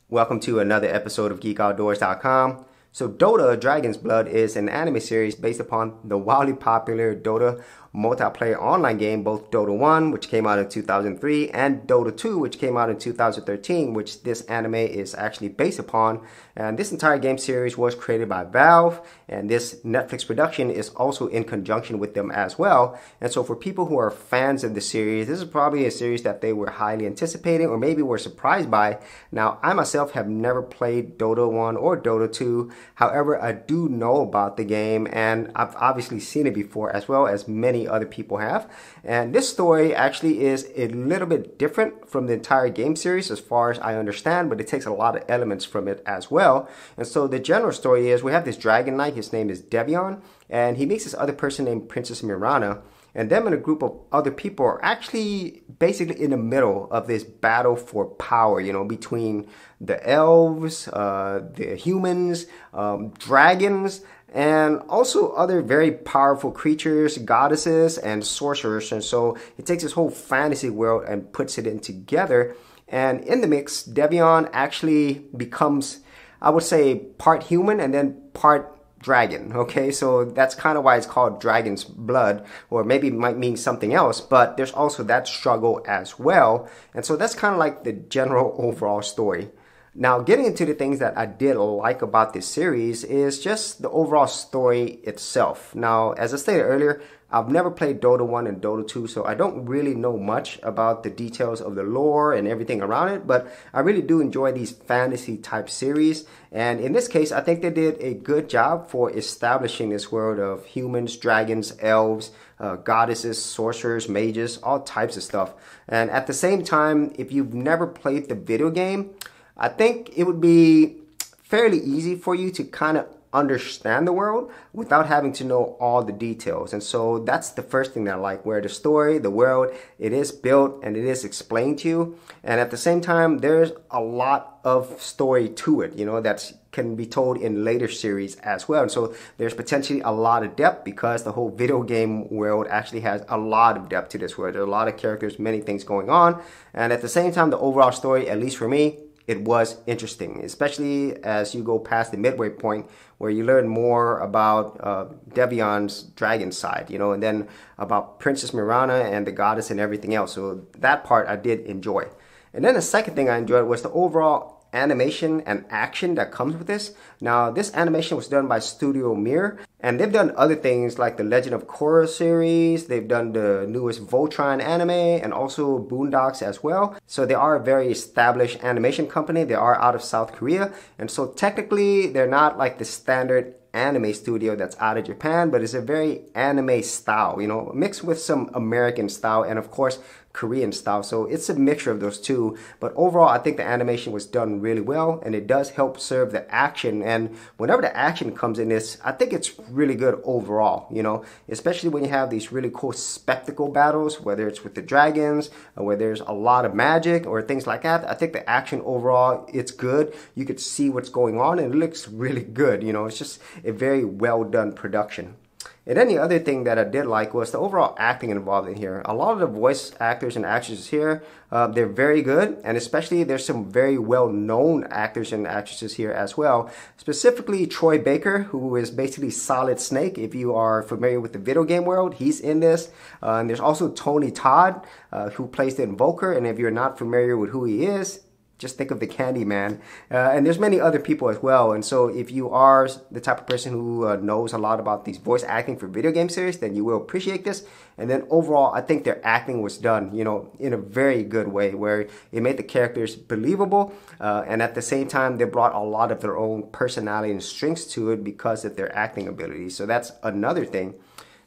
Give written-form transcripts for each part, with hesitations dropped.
Welcome to another episode of GeekOutdoors.com. So Dota Dragon's Blood is an anime series based upon the wildly popular Dota multiplayer online game, both Dota 1, which came out in 2003, and Dota 2, which came out in 2013, which this anime is actually based upon. And this entire game series was created by Valve, and this Netflix production is also in conjunction with them as well. And so for people who are fans of the series, this is probably a series that they were highly anticipating or maybe were surprised by. Now, I myself have never played Dota 1 or Dota 2. However, I do know about the game, and I've obviously seen it before as well as many other people have. And this story actually is a little bit different from the entire game series as far as I understand, but it takes a lot of elements from it as well. And so the general story is we have this dragon knight, his name is Devion, and he meets this other person named Princess Mirana. And them and a group of other people are actually basically in the middle of this battle for power, between the elves, the humans, dragons, and also other very powerful creatures, goddesses, and sorcerers. And so it takes this whole fantasy world and puts it in together. And in the mix, Devion actually becomes, I would say, part human and then part dragon. Okay, so that's kind of why it's called Dragon's Blood, or maybe it might mean something else, but there's also that struggle as well. And so that's kind of like the general overall story. Now, getting into the things that I did like about this series is just the overall story itself. Now, as I stated earlier, I've never played Dota 1 and Dota 2, so I don't really know much about the details of the lore and everything around it, but I really do enjoy these fantasy type series. And in this case, I think they did a good job for establishing this world of humans, dragons, elves, goddesses, sorcerers, mages, all types of stuff. And at the same time, if you've never played the video game, I think it would be fairly easy for you to kind of understand the world without having to know all the details. And so that's the first thing that I like, where the story, the world, it is built and it is explained to you. And at the same time, there's a lot of story to it, that can be told in later series as well. And so there's potentially a lot of depth because the whole video game world actually has a lot of depth to this world. There are a lot of characters, many things going on. And at the same time, the overall story, at least for me, it was interesting, especially as you go past the midway point where you learn more about Devion's dragon side, and then about Princess Mirana and the goddess and everything else. So that part I did enjoy. And then the second thing I enjoyed was the overall animation and action that comes with this. Now, this animation was done by Studio Mir, and they've done other things like the Legend of Korra series. They've done the newest Voltron anime and also Boondocks as well. So they are a very established animation company. They are out of South Korea, and so technically they're not like the standard anime studio that's out of Japan, but it's a very anime style, mixed with some American style and of course Korean style. So it's a mixture of those two. But overall, I think the animation was done really well, and it does help serve the action. And whenever the action comes in this, I think it's really good overall, especially when you have these really cool spectacle battles, whether it's with the dragons or where there's a lot of magic or things like that. I think the action overall, it's good. You could see what's going on and it looks really good. It's just a very well done production. And then the other thing that I did like was the overall acting involved in here. A lot of the voice actors and actresses here, they're very good. And especially there's some very well-known actors and actresses here as well. Specifically Troy Baker, who is basically Solid Snake. If you are familiar with the video game world, he's in this. And there's also Tony Todd, who plays the Invoker. And if you're not familiar with who he is, just think of the Candyman. And there's many other people as well. And so if you are the type of person who knows a lot about these voice acting for video game series, then you will appreciate this. And then overall, I think their acting was done, in a very good way, where it made the characters believable. And at the same time, they brought a lot of their own personality and strengths to it because of their acting abilities. So that's another thing.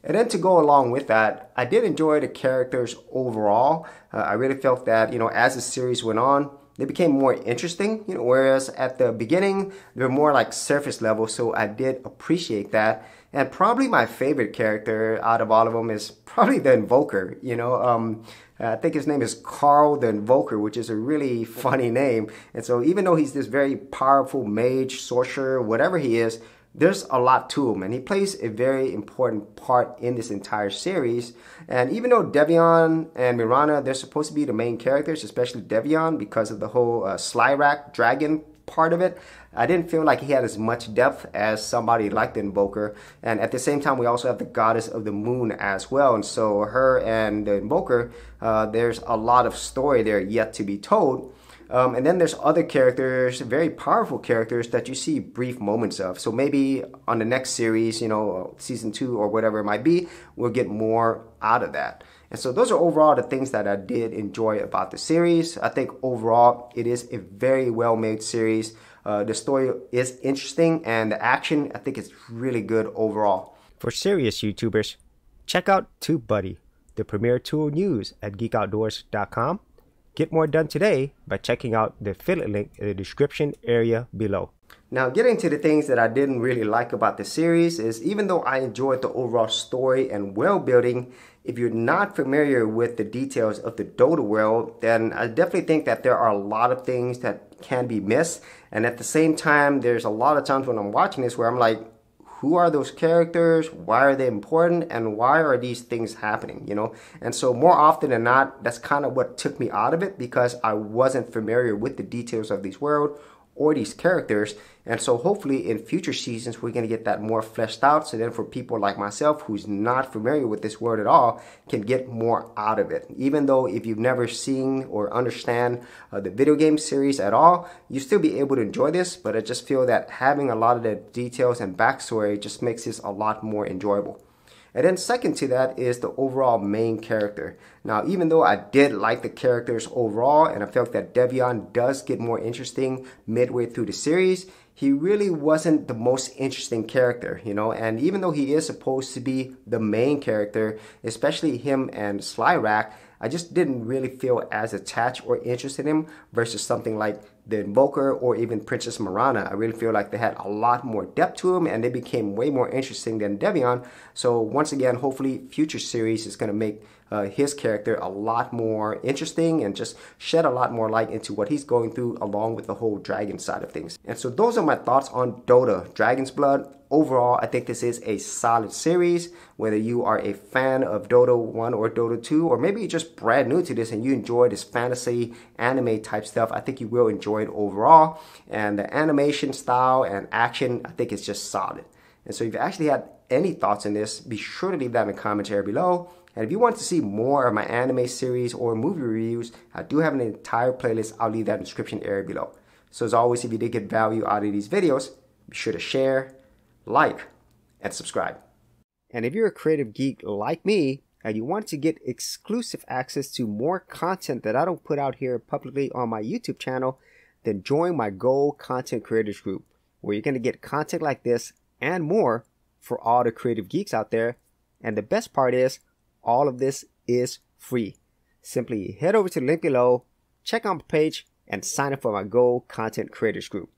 And then to go along with that, I did enjoy the characters overall. I really felt that, as the series went on, they became more interesting, whereas at the beginning, they were more like surface level, so I did appreciate that. And probably my favorite character out of all of them is probably the Invoker, I think his name is Carl the Invoker, which is a really funny name. And so even though he's this very powerful mage, sorcerer, whatever he is, there's a lot to him, and he plays a very important part in this entire series. And even though Devion and Mirana, they're supposed to be the main characters, especially Devion, because of the whole Slyrak dragon part of it, I didn't feel like he had as much depth as somebody like the Invoker. And at the same time, we also have the Goddess of the Moon as well. And so her and the Invoker, there's a lot of story there yet to be told. And then there's other characters, very powerful characters that you see brief moments of. So maybe on the next series, season 2 or whatever it might be, we'll get more out of that. And so those are overall the things that I did enjoy about the series. I think overall it is a very well made series. The story is interesting, and the action, I think, is really good overall. For serious YouTubers, check out TubeBuddy, the premier tool news at geekoutdoors.com. Get more done today by checking out the affiliate link in the description area below. Now, getting to the things that I didn't really like about the series is, even though I enjoyed the overall story and world building, if you're not familiar with the details of the Dota world, then I definitely think that there are a lot of things that can be missed. And at the same time, there's a lot of times when I'm watching this where I'm like, who are those characters? Why are they important? And why are these things happening? And so more often than not, that's kind of what took me out of it, because I wasn't familiar with the details of this world or these characters. And so hopefully in future seasons, we're going to get that more fleshed out. So then for people like myself who's not familiar with this world at all, can get more out of it. Even though if you've never seen or understand the video game series at all, you still be able to enjoy this. But I just feel that having a lot of the details and backstory just makes this a lot more enjoyable. And then second to that is the overall main character. Now, even though I did like the characters overall, and I felt that Devion does get more interesting midway through the series, he really wasn't the most interesting character, and even though he is supposed to be the main character, especially him and Slyrak, I just didn't really feel as attached or interested in him versus something like the Invoker or even Princess Mirana. I really feel like they had a lot more depth to him, and they became way more interesting than Devion. So once again, hopefully future series is going to make his character a lot more interesting and just shed a lot more light into what he's going through, along with the whole dragon side of things. And so those are my thoughts on Dota, Dragon's Blood. Overall, I think this is a solid series. Whether you are a fan of Dota 1 or Dota 2, or maybe you're just brand new to this and you enjoy this fantasy anime type stuff, I think you will enjoy it overall. And the animation style and action, I think it's just solid. And so if you actually had any thoughts on this, be sure to leave that in the comment area below. And if you want to see more of my anime series or movie reviews, I do have an entire playlist. I'll leave that in the description area below. So as always, if you did get value out of these videos, be sure to share, like, and subscribe. And if you're a creative geek like me, and you want to get exclusive access to more content that I don't put out here publicly on my YouTube channel, then join my Gold Content Creators group, where you're going to get content like this and more for all the creative geeks out there. And the best part is, all of this is free. Simply head over to the link below, check out my page, and sign up for my Gold Content Creators group.